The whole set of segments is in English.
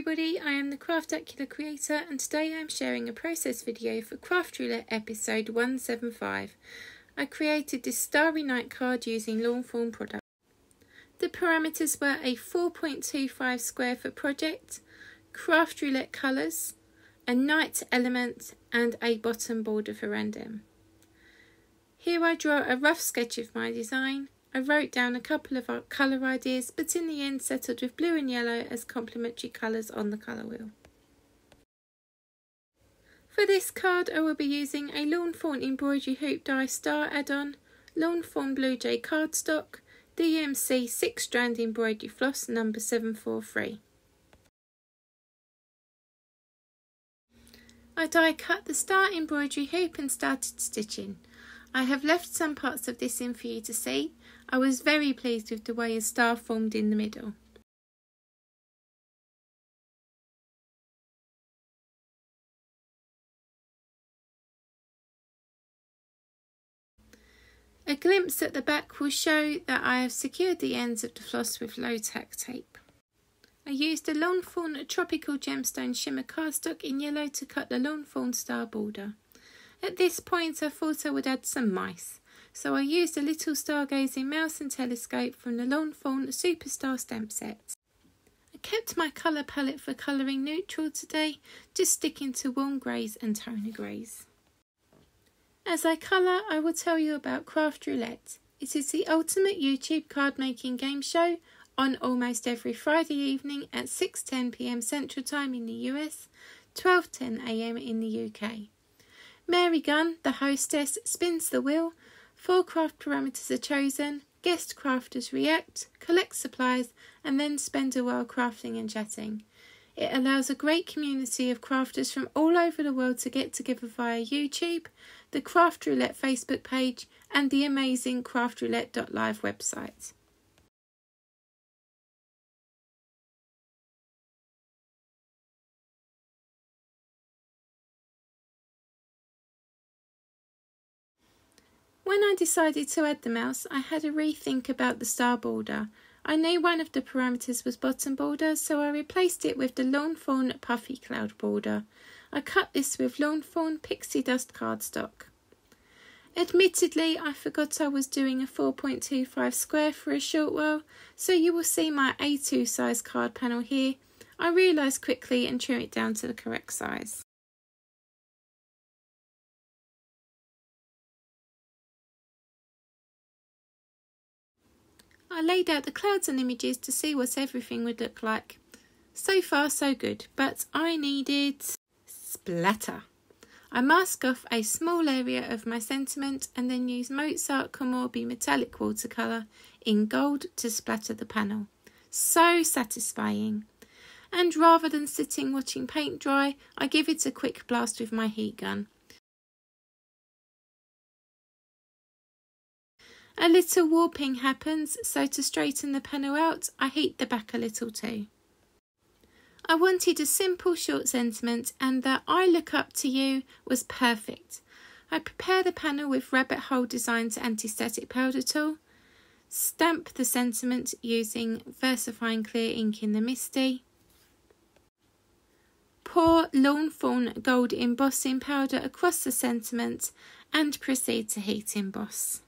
everybody, I am the Craftacular creator and today I am sharing a process video for Craft Roulette episode 175. I created this Starry Night card using Lawnfawn product. The parameters were a 4.25 square foot project, Craft Roulette colours, a night element and a bottom border for random. Here I draw a rough sketch of my design. I wrote down a couple of colour ideas, but in the end settled with blue and yellow as complementary colours on the colour wheel. For this card I will be using a Lawnfawn embroidery hoop die star add-on, Lawnfawn Blue Jay cardstock, DMC 6-strand embroidery floss number 743. I die cut the star embroidery hoop and started stitching. I have left some parts of this in for you to see. I was very pleased with the way a star formed in the middle. A glimpse at the back will show that I have secured the ends of the floss with low-tack tape. I used a Lawnfawn Tropical Gemstone Shimmer cardstock in yellow to cut the Lawnfawn star border. At this point I thought I would add some mice, so I used a little Stargazing mouse and telescope from the Lawnfawn Superstar stamp set. I kept my colour palette for colouring neutral today, just sticking to warm greys and toner greys. As I colour, I will tell you about Craft Roulette. It is the ultimate YouTube card making game show on almost every Friday evening at 6:10 PM Central Time in the US, 12:10 AM in the UK. Mary Gunn, the hostess, spins the wheel, 4 craft parameters are chosen, guest crafters react, collect supplies and then spend a while crafting and chatting. It allows a great community of crafters from all over the world to get together via YouTube, the Craft Roulette Facebook page and the amazing craftroulette.live website. When I decided to add the mouse, I had a rethink about the star border. I knew one of the parameters was bottom border, so I replaced it with the Lawnfawn Puffy Cloud border. I cut this with Lawnfawn Pixie Dust cardstock. Admittedly, I forgot I was doing a 4.25 square for a short while, so you will see my A2 size card panel here. I realised quickly and trim it down to the correct size. I laid out the clouds and images to see what everything would look like. So far so good, but I needed splatter. I mask off a small area of my sentiment and then use Mozart Komorbi metallic watercolour in gold to splatter the panel. So satisfying. And rather than sitting watching paint dry, I give it a quick blast with my heat gun. A little warping happens, so to straighten the panel out, I heat the back a little too. I wanted a simple short sentiment and that I look up to you was perfect. I prepare the panel with Rabbit Hole Design's anti-static powder tool, stamp the sentiment using VersaFine clear ink in the Misty, pour Lawnfawn gold embossing powder across the sentiment and proceed to heat emboss.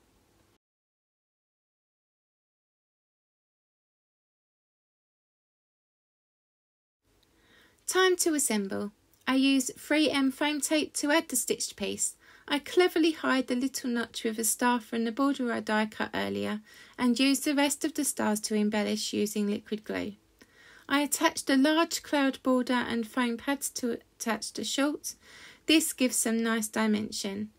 Time to assemble. I use 3M foam tape to add the stitched piece. I cleverly hide the little notch with a star from the border I die cut earlier and use the rest of the stars to embellish using liquid glue. I attached a large cloud border and foam pads to attach the short. This gives some nice dimension.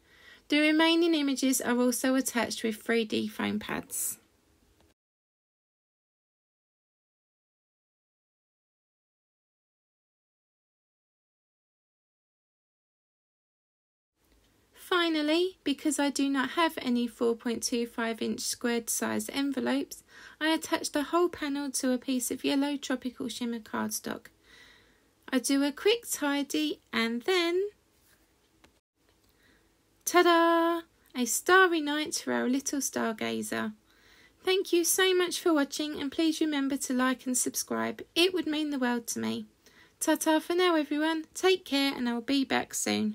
The remaining images are also attached with 3D foam pads. Finally, because I do not have any 4.25 inch squared size envelopes, I attached the whole panel to a piece of yellow tropical shimmer cardstock. I do a quick tidy and then, ta-da! A starry night for our little stargazer. Thank you so much for watching and please remember to like and subscribe. It would mean the world to me. Ta-ta for now everyone, take care and I'll be back soon.